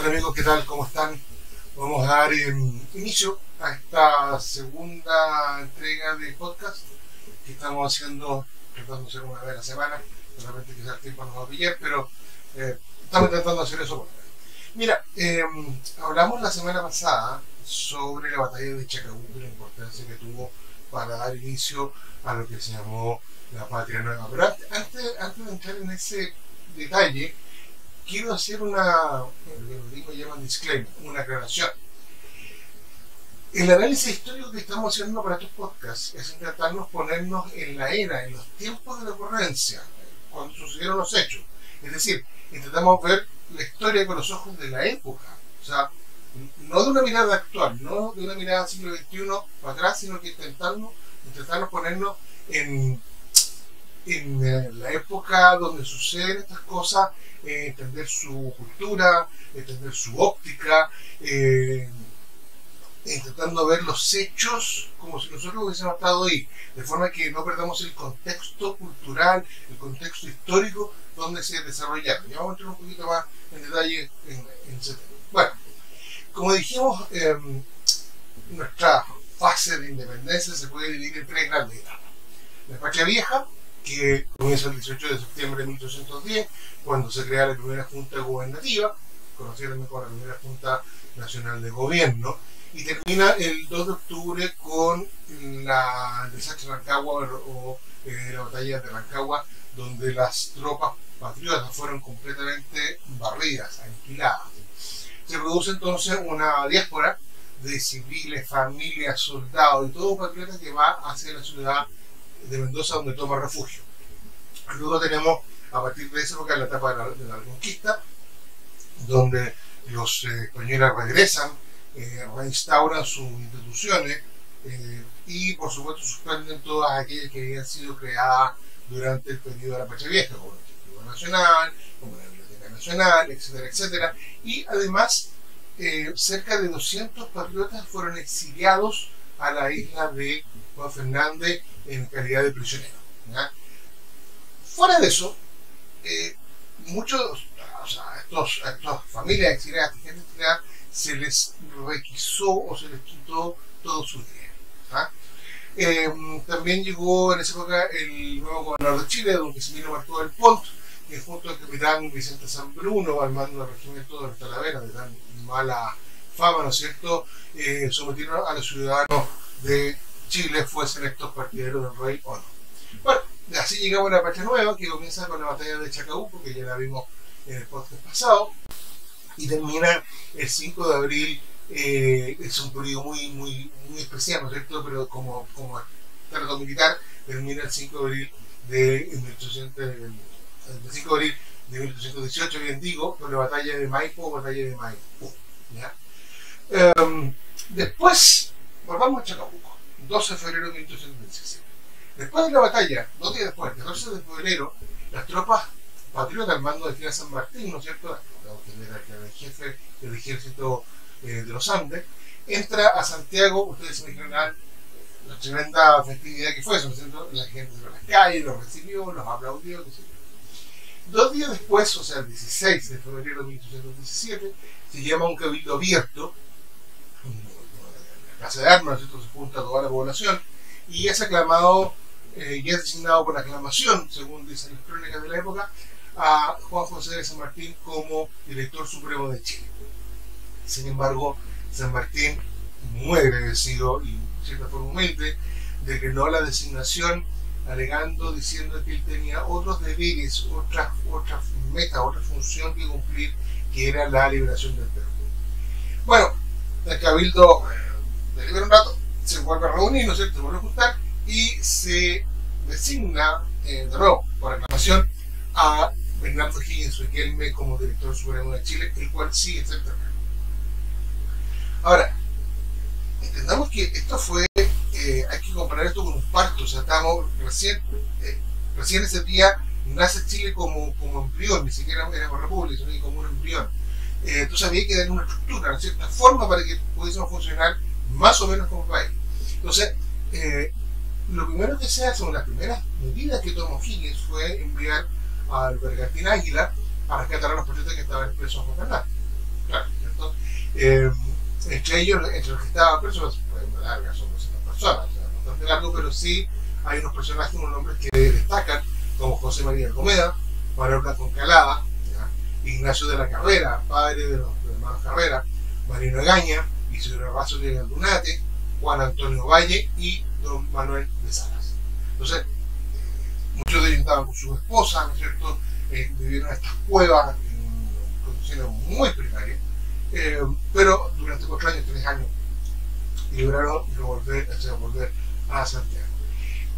Hola amigos, ¿qué tal? ¿Cómo están? Vamos a dar inicio a esta segunda entrega de podcast que estamos haciendo, tratando de hacer una vez a la semana. De repente quizás el tiempo nos va a pillar, pero estamos intentando hacer eso. Mira, hablamos la semana pasada sobre la batalla de Chacabuco y la importancia que tuvo para dar inicio a lo que se llamó la Patria Nueva. Pero antes de entrar en ese detalle, quiero hacer lo que los gringos llaman disclaimer, una aclaración. El análisis histórico que estamos haciendo para estos podcasts es intentarnos ponernos en la era, en los tiempos de la ocurrencia, cuando sucedieron los hechos. Es decir, intentamos ver la historia con los ojos de la época. O sea, no de una mirada actual, no de una mirada del siglo XXI para atrás, sino que intentarnos ponernos en la época donde suceden estas cosas, entender su cultura, entender su óptica, intentando ver los hechos como si nosotros hubiésemos estado ahí, de forma que no perdamos el contexto cultural, el contexto histórico donde se desarrollaron. Ya vamos a entrar un poquito más en detalle en ese tema. Bueno, como dijimos, nuestra fase de independencia se puede dividir en tres grandes etapas. La Patria Vieja, que comienza el 18 de septiembre de 1810, cuando se crea la primera Junta Gubernativa, conocida también como la primera Junta Nacional de Gobierno, y termina el 2 de octubre con el desastre de Rancagua o la batalla de Rancagua, donde las tropas patriotas fueron completamente barridas, aniquiladas. Se produce entonces una diáspora de civiles, familias, soldados y todo patriota que va hacia la ciudad de Mendoza, donde toma refugio. Luego tenemos, a partir de esa época, la etapa de la Reconquista, donde los españoles regresan, reinstauran sus instituciones y, por supuesto, suspenden todas aquellas que habían sido creadas durante el periodo de la Patria Vieja, como el Archivo Nacional, como la Biblioteca Nacional, etcétera, etcétera. Y además, cerca de 200 patriotas fueron exiliados a la isla de Juan Fernández en calidad de prisioneros. Fuera de eso, muchos, estas familias exiliadas, gente exiliada, se les requisó o se les quitó todo su dinero. También llegó en esa época el nuevo gobernador de Chile, don Casimiro Marcó del Pont, que junto al capitán Vicente Sanbruno, al mando del regimiento de Talavera, de tan mala fama, ¿no es cierto?, sometieron a los ciudadanos de Chile, fuesen estos partidarios del rey o no. Bueno, así llegamos a la Patria Nueva, que comienza con la batalla de Chacabuco, que ya la vimos en el podcast pasado, y termina el 5 de abril. Es un periodo muy especial, ¿no es cierto?, pero como trato militar, termina el 5 de abril de 1818, bien digo, con la batalla de Maipo, ¿ya? Después, volvamos a Chacabuco, 12 de febrero de 1817. Después de la batalla, 2 días después, el 14 de febrero, las tropas patriotas al mando de General San Martín, ¿no es cierto?, el jefe del ejército de los Andes, entra a Santiago. Ustedes se imaginan la tremenda festividad que fue eso, ¿no es cierto? La gente de las calles los recibió, los aplaudió, qué sé yo. 2 días después, o sea, el 16 de febrero de 1817, se llama un cabildo abierto, la Plaza de Armas, ¿no es cierto?, se junta toda la población, y es aclamado, y es designado por aclamación, según dicen las crónicas de la época, a Juan José de San Martín como director supremo de Chile. Sin embargo, San Martín, muy agradecido y en cierta forma humilde, declinó la designación, alegando, diciendo que él tenía otros deberes, otra meta, otra función que cumplir, que era la liberación del Perú. Bueno, el cabildo delibera un rato, se vuelve a reunir, ¿no es cierto?, se vuelve a juntar y se designa de nuevo por aclamación a Bernardo Higgins Riquelme como director supremo de Chile, el cual sigue etc. Ahora, entendamos que esto fue, hay que comparar esto con un parto. O sea, estamos recién ese día nace Chile como embrión, ni siquiera era una república, sino como un embrión. Entonces había que dar una estructura, una cierta forma para que pudiésemos funcionar más o menos como país. Entonces, lo primero que se hace, una de las primeras medidas que tomó Higgins, fue enviar al Bergantín Águila a rescatar a los patriotas que estaban presos en Juan Fernández. Claro, Eh, entre ellos, entre los que estaban presos, una larga, son 200 personas, o sea, bastante largo, pero sí hay unos personajes, unos nombres que destacan, como José María Alcomeda, Manuel Blanco Encalada, Ignacio de la Carrera, padre de los hermanos Carrera, Marino Egaña, Isidoro Razo de Galdunate, Juan Antonio Valle y don Manuel de Salas. Entonces, muchos de ellos estaban con sus esposas, ¿no es cierto? Vivieron en estas cuevas en condiciones muy precarias, pero durante 4 años, 3 años, lograron volver a Santiago.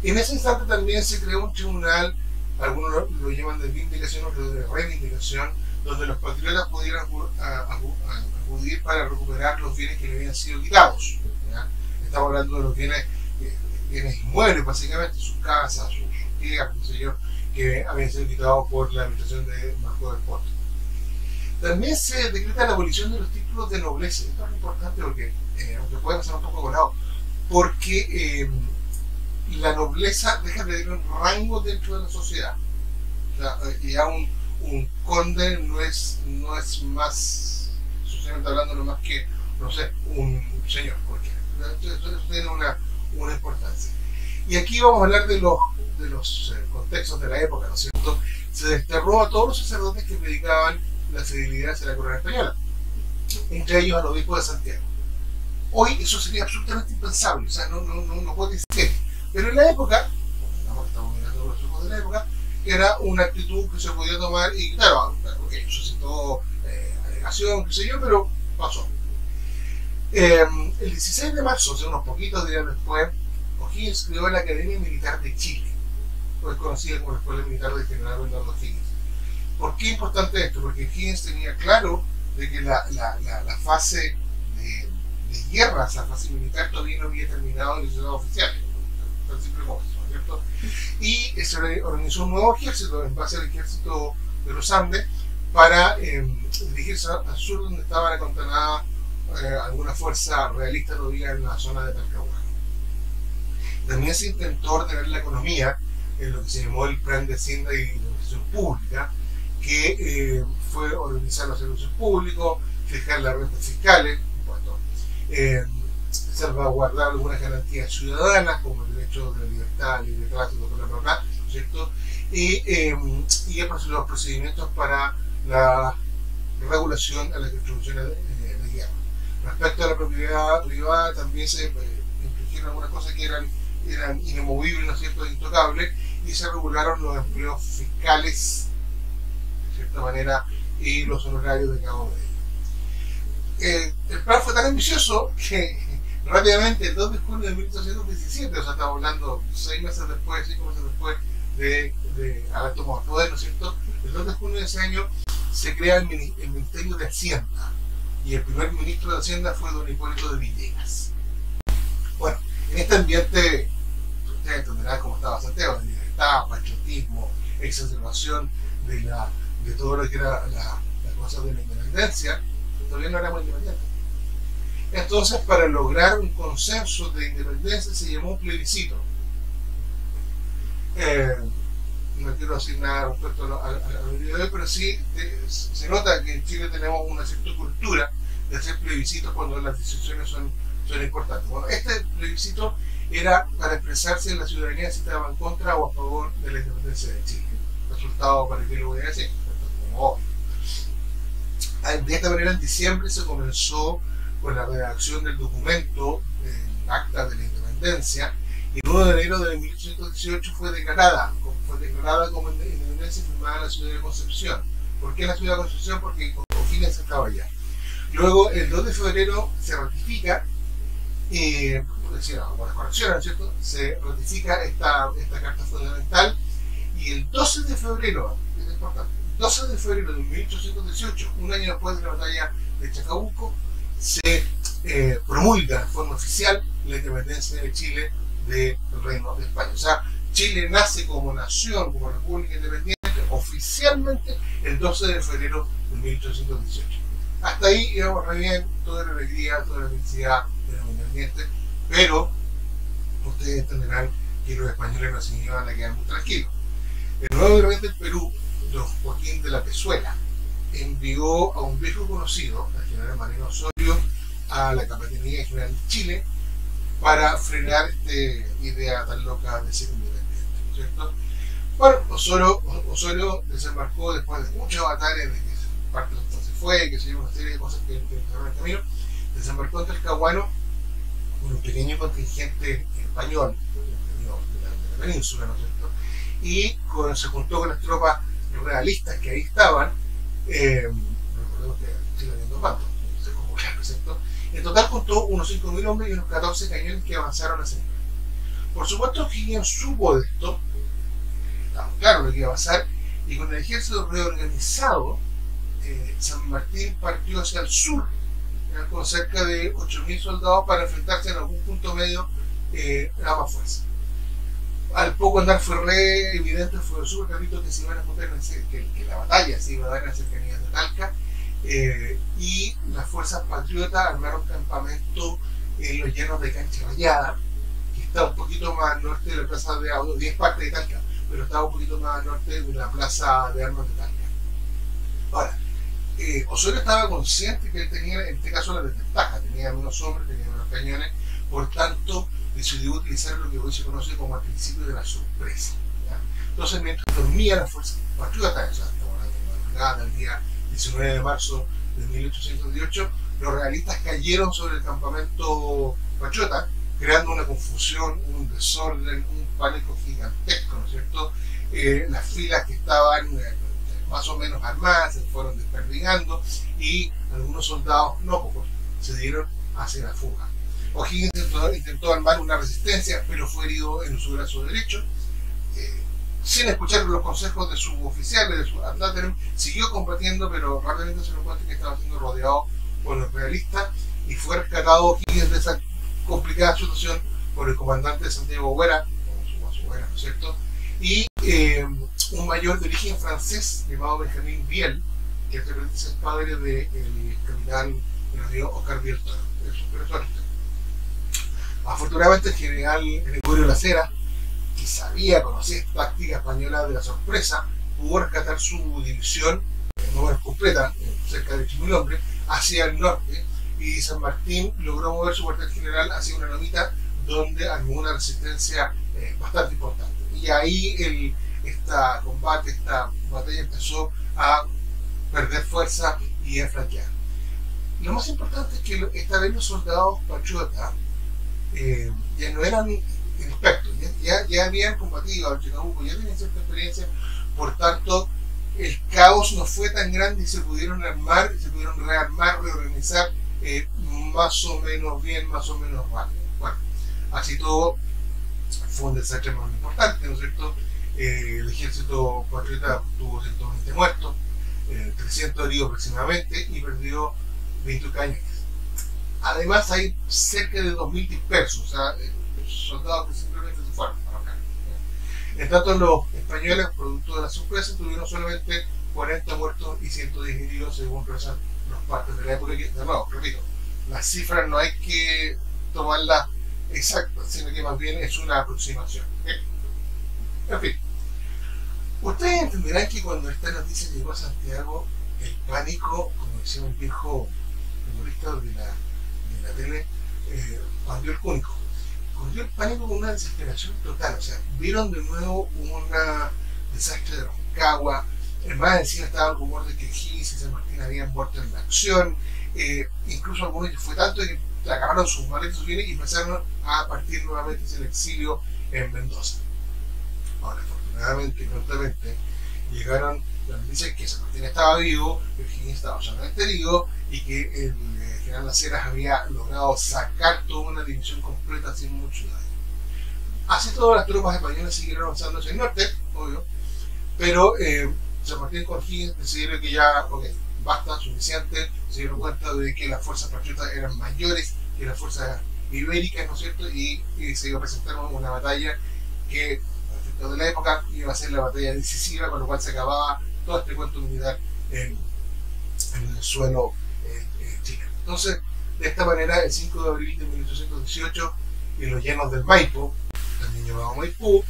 En ese instante también se creó un tribunal, algunos lo llaman de vindicación, otros de reivindicación, donde los patriotas pudieran acudir para recuperar los bienes que le habían sido quitados. ¿Ya? Estamos hablando de los bienes inmuebles, básicamente, sus casas, sus tierras, qué sé yo, que habían sido quitados por la administración de Marco del Porto. También se decreta la abolición de los títulos de nobleza. Esto es importante porque, aunque puede pasar un poco colado, porque la nobleza deja de tener un rango dentro de la sociedad. O sea, ya un conde no es más, socialmente hablando, no más que, no sé, un señor cualquiera. Eso tiene una importancia. Y aquí vamos a hablar de los contextos de la época, ¿no es cierto? Se desterró a todos los sacerdotes que predicaban la fidelidad hacia la corona española, entre ellos al obispo de Santiago. Hoy eso sería absolutamente impensable, o sea, no puede ser. Pero en la época, estamos mirando los ojos de la época, era una actitud que se podía tomar y claro, okay, suscitó alegación, qué sé yo, pero pasó. El 16 de marzo, o sea, unos poquitos días después, O'Higgins creó la Academia Militar de Chile, hoy conocida como la Escuela Militar del General Bernardo O'Higgins. ¿Por qué es importante esto? Porque O'Higgins tenía claro de que la fase de guerra, esa fase militar, todavía no había terminado en el ciudad oficial. Tan simple como eso, ¿cierto? Y se organizó un nuevo ejército en base al ejército de los Andes para dirigirse al sur, donde estaba acantonada alguna fuerza realista todavía en la zona de Talcahuano. También se intentó ordenar la economía en lo que se llamó el Plan de Hacienda y de Administración Pública, que fue organizar los servicios públicos, fijar las rentas fiscales, salvaguardar algunas garantías ciudadanas como el derecho de la libertad, libre tránsito, bla, ¿cierto? Y los procedimientos para la regulación a las distribuciones de guerra. Respecto a la propiedad privada, también se infringieron algunas cosas que eran inamovibles, ¿no es cierto?, intocables, y se regularon los empleos fiscales, de cierta manera, y los honorarios de cada uno de ellos. El plan fue tan ambicioso que rápidamente, el 2 de junio de 1817, o sea, estamos hablando 5 meses después de haber tomado poder, ¿no es cierto? El 2 de junio de ese año se crea el Ministerio de Hacienda, y el primer ministro de Hacienda fue don Hipólito de Villegas. Bueno, en este ambiente, ustedes entenderán cómo estaba Santiago, de libertad, patriotismo, exacerbación de todo lo que era la cosa de la independencia. Todavía no éramos independientes. Entonces, para lograr un consenso de independencia se llamó un plebiscito. No quiero decir nada respecto al video de hoy, pero sí se nota que en Chile tenemos una cierta cultura de hacer plebiscitos cuando las decisiones son importantes. Bueno, este plebiscito era para expresar si la ciudadanía si estaba en contra o a favor de la independencia de Chile. Resultado, ¿para qué lo voy a decir? Como obvio. De esta manera, en diciembre se comenzó con la redacción del documento del Acta de la Independencia, y el 1 de enero de 1818 fue declarada como independencia firmada en la ciudad de Concepción. ¿Por qué en la ciudad de Concepción? Porque O'Higgins estaba allá. Luego, el 2 de febrero se ratifica, por decir algunas correcciones, ¿no es cierto? Se ratifica esta carta fundamental, y el 12 de febrero, es importante, 12 de febrero de 1818, un año después de la batalla de Chacabuco, se promulga de forma oficial la independencia de Chile del Reino de España. O sea, Chile nace como nación, como república independiente, oficialmente el 12 de febrero de 1818. Hasta ahí íbamos re bien, toda la alegría, toda la felicidad de los independientes, pero ustedes entenderán que los españoles no se iban a quedar muy tranquilos. El nuevo gobierno del Perú, don Joaquín de la Pezuela, envió a un viejo conocido, al general Mariano Osorio, a la Capitanía General de Chile para frenar esta idea tan loca de ser independiente, ¿no es cierto? Bueno, Osorio desembarcó después de muchas batallas, de que parte de esto se fue, que se dio una serie de cosas que empezaron en el camino, desembarcó en Talcahuano con un pequeño contingente español, de la península, ¿no es cierto? Y se juntó con las tropas realistas que ahí estaban, recordemos que sigue habiendo bandos, no sé cómo claro, ¿cierto? En total juntó unos 5.000 hombres y unos 14 cañones que avanzaron hacia el norte. Por supuesto que quien supo de esto, estaba claro lo que iba a pasar, y con el ejército reorganizado, San Martín partió hacia el sur, con cerca de 8.000 soldados para enfrentarse en algún punto medio a más fuerza. Al poco andar fue re evidente, fue súper clarito que se iban a juntar, que la batalla se iba a dar en las cercanías de Talca, y las fuerzas patriotas armaron campamento en los llanos de Cancha Rayada, que está un poquito más al norte de la plaza de Audo, 10 partes de Talca, pero estaba un poquito más al norte de la plaza de armas de Talca. Ahora, Osorio estaba consciente que él tenía, en este caso, la desventaja, tenía menos hombres, tenía menos cañones, por tanto decidió utilizar lo que hoy se conoce como el principio de la sorpresa, ¿ya? Entonces, mientras dormían las fuerzas patriotas, estamos hablando de la madrugada del día 19 de marzo de 1818, los realistas cayeron sobre el campamento patriota, creando una confusión, un desorden, un pánico gigantesco, ¿no es cierto? Las filas que estaban más o menos armadas se fueron desperdigando y algunos soldados, no pocos, se dieron hacia la fuga. O'Higgins intentó armar una resistencia, pero fue herido en su brazo derecho. Sin escuchar los consejos de sus oficiales, de su adláteres, siguió combatiendo, pero rápidamente se dio cuenta que estaba siendo rodeado por los realistas y fue rescatado O'Higgins de esa complicada situación por el comandante de Santiago Güera, como su Güera, ¿no es cierto? Y un mayor de origen francés llamado Benjamín Viel, que es el padre del capitán Oscar Viel Toro. Afortunadamente el general Gregorio Lacera, que sabía, conocía esta táctica española de la sorpresa, pudo rescatar su división, no es completa, cerca de 8.000 hombres, hacia el norte, y San Martín logró mover su cuartel general hacia una lomita donde armó una resistencia bastante importante. Y ahí esta batalla empezó a perder fuerza y a flanquear. Lo más importante es que esta vez los soldados patriotas ya no eran inexpertos, ya habían combatido al Chacabuco, ya tenían cierta experiencia, por tanto el caos no fue tan grande y se pudieron armar, se pudieron rearmar, reorganizar más o menos bien, más o menos rápido. Bueno, así todo fue un desastre más importante, ¿no es cierto? El ejército patriota tuvo 120 muertos, 300 heridos aproximadamente y perdió 20 cañones. Además hay cerca de 2.000 dispersos, o sea, soldados que simplemente se fueron para acá. En tanto, los españoles, producto de la sorpresa, tuvieron solamente 40 muertos y 110 heridos, según rezan los partes de la época. Que, de nuevo, repito, las cifras no hay que tomarlas exactas, sino que más bien es una aproximación. En fin, ustedes entenderán que cuando esta noticia llegó a Santiago, el pánico, como decía un viejo humorista de la tele, cundió el cúnico. Cundió el pánico con una desesperación total. O sea, vieron de nuevo un desastre de Rancagua. Más encima estaba el rumor de que O'Higgins y San Martín habían muerto en la acción. Incluso algunos, fue tanto que agarraron sus maletas, sus bienes y empezaron a partir nuevamente hacia el exilio en Mendoza. Ahora, afortunadamente, prontamente, llegaron las noticias que San Martín estaba vivo, que O'Higgins estaba solamente herido y que el general Las Heras había logrado sacar toda una división completa sin mucho daño. Así todas las tropas españolas siguieron avanzando hacia el norte, obvio, pero San Martín con O'Higgins decidieron que ya, ok, basta, suficiente, se dieron cuenta de que las fuerzas patriotas eran mayores que las fuerzas ibéricas, ¿no es cierto? Y se iba a presentar una batalla que, respecto de la época, iba a ser la batalla decisiva, con lo cual se acababa todo este cuento militar en el suelo chileno. Entonces, de esta manera, el 5 de abril de 1818, en los llanos del Maipo, también llamado Maipú,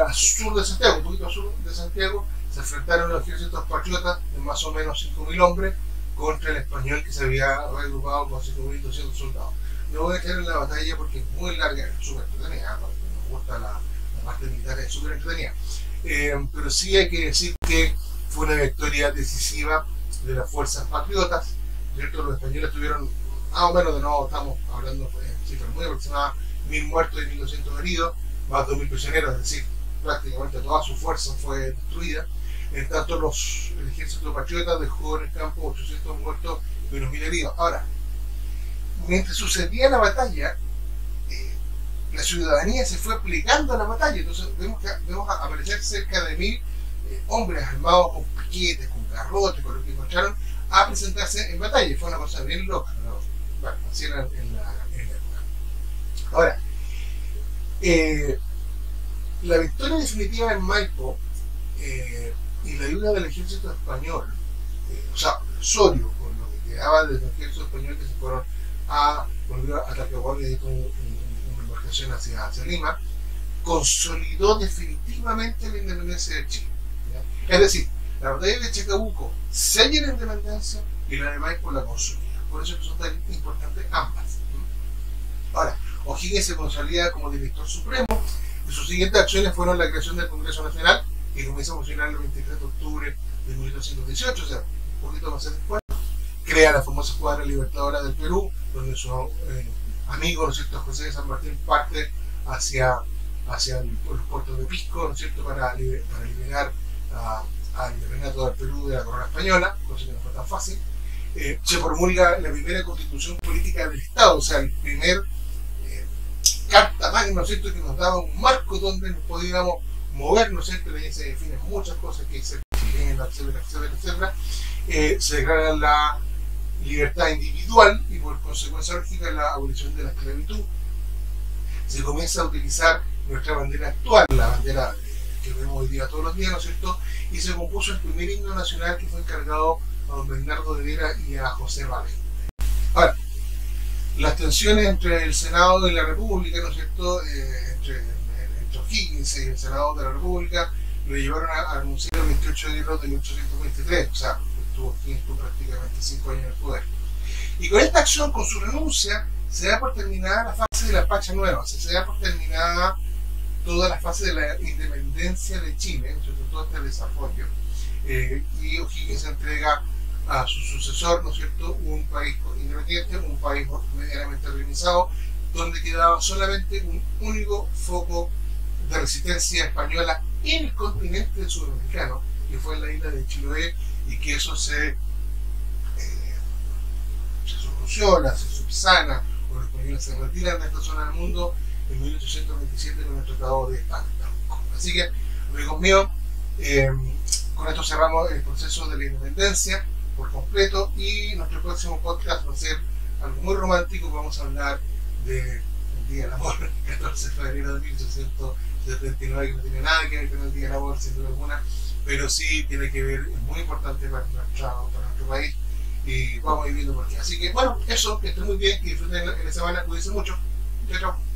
al sur de Santiago, un poquito al sur de Santiago, se enfrentaron los ejércitos patriotas de más o menos 5.000 hombres contra el español, que se había reagrupado con 5.200 soldados. No voy a echar en la batalla porque es muy larga, es súper entretenida, porque nos gusta la parte militar, es súper entretenida. Pero sí hay que decir que fue una victoria decisiva de las fuerzas patriotas, ¿cierto? Los españoles tuvieron, más o menos, de nuevo estamos hablando en cifras muy aproximadas, 1.000 muertos y 1.200 heridos, más de 2.000 prisioneros, es decir, prácticamente toda su fuerza fue destruida. En tanto, el ejército patriota dejó en el campo 800 muertos y unos 1.000 heridos. Ahora, mientras sucedía la batalla, la ciudadanía se fue aplicando a la batalla. Entonces vemos aparecer cerca de 1.000 hombres armados con piquetes, con garrotes, con lo que encontraron, a presentarse en batalla. Fue una cosa bien loca, ¿no? Bueno, así era en la época. Ahora, la victoria definitiva en Maipo y la ayuda del ejército español, o sea, Osorio, con lo que quedaba del ejército español, que se fueron a Talcahuano y con una embarcación hacia Lima, consolidó definitivamente la independencia de Chile, ¿ya? Es decir, la batalla de Chacabuco sella la independencia y la de Maipo la consolida. Por eso son tan importantes ambas. Ahora, O'Higgins se consolida como director supremo y sus siguientes acciones fueron la creación del Congreso Nacional, que comienza a funcionar el 23 de octubre de 1818, o sea, un poquito más después. Crea la famosa Escuadra Libertadora del Perú, donde su amigo, ¿no es cierto?, José de San Martín, parte hacia los puertos de Pisco, ¿no es cierto?, para liberar al virreinato del Perú de la corona española, cosa que no fue tan fácil. Se promulga la primera constitución política del Estado, o sea, el primer carta magna, ¿no es cierto?, que nos daba un marco donde nos podíamos mover, ¿no es cierto?, y ahí se definen muchas cosas, que es el chileno, etcétera, etcétera, etcétera. Se declara la libertad individual y por consecuencia lógica la abolición de la esclavitud. Se comienza a utilizar nuestra bandera actual, la bandera que vemos hoy día todos los días, ¿no es cierto?, y se compuso el primer himno nacional, que fue encargado a don Bernardo de Vera y a José Valente. Ahora, las tensiones entre el Senado y la República, ¿no es cierto?, entre O'Higgins y el Senado de la República, lo llevaron a renunciar el 28 de enero de 1823, o sea, estuvo prácticamente 5 años en el poder. Y con esta acción, con su renuncia, se da por terminada la fase de la Pacha Nueva, o sea, se da por terminada toda la fase de la independencia de Chile, ¿no es cierto?, todo este desarrollo. Y O'Higgins entrega a su sucesor, ¿no es cierto?, un país independiente, un país medianamente organizado, donde quedaba solamente un único foco de resistencia española en el continente sudamericano, que fue en la isla de Chiloé, y que eso se soluciona, se subsana, o los españoles se retiran de esta zona del mundo en 1827 con el Tratado de Talcahuano. Así que, amigos míos, con esto cerramos el proceso de la independencia por completo, y nuestro próximo podcast va a ser algo muy romántico. Vamos a hablar del Día del Amor, el 14 de febrero de 1879, que no tiene nada que ver con el Día del Amor, sin duda alguna, pero sí tiene que ver, es muy importante para nuestro país, y vamos a ir viendo por qué. Así que, bueno, eso, que estén muy bien, que disfruten en la semana, cuídense mucho. Chao, chao.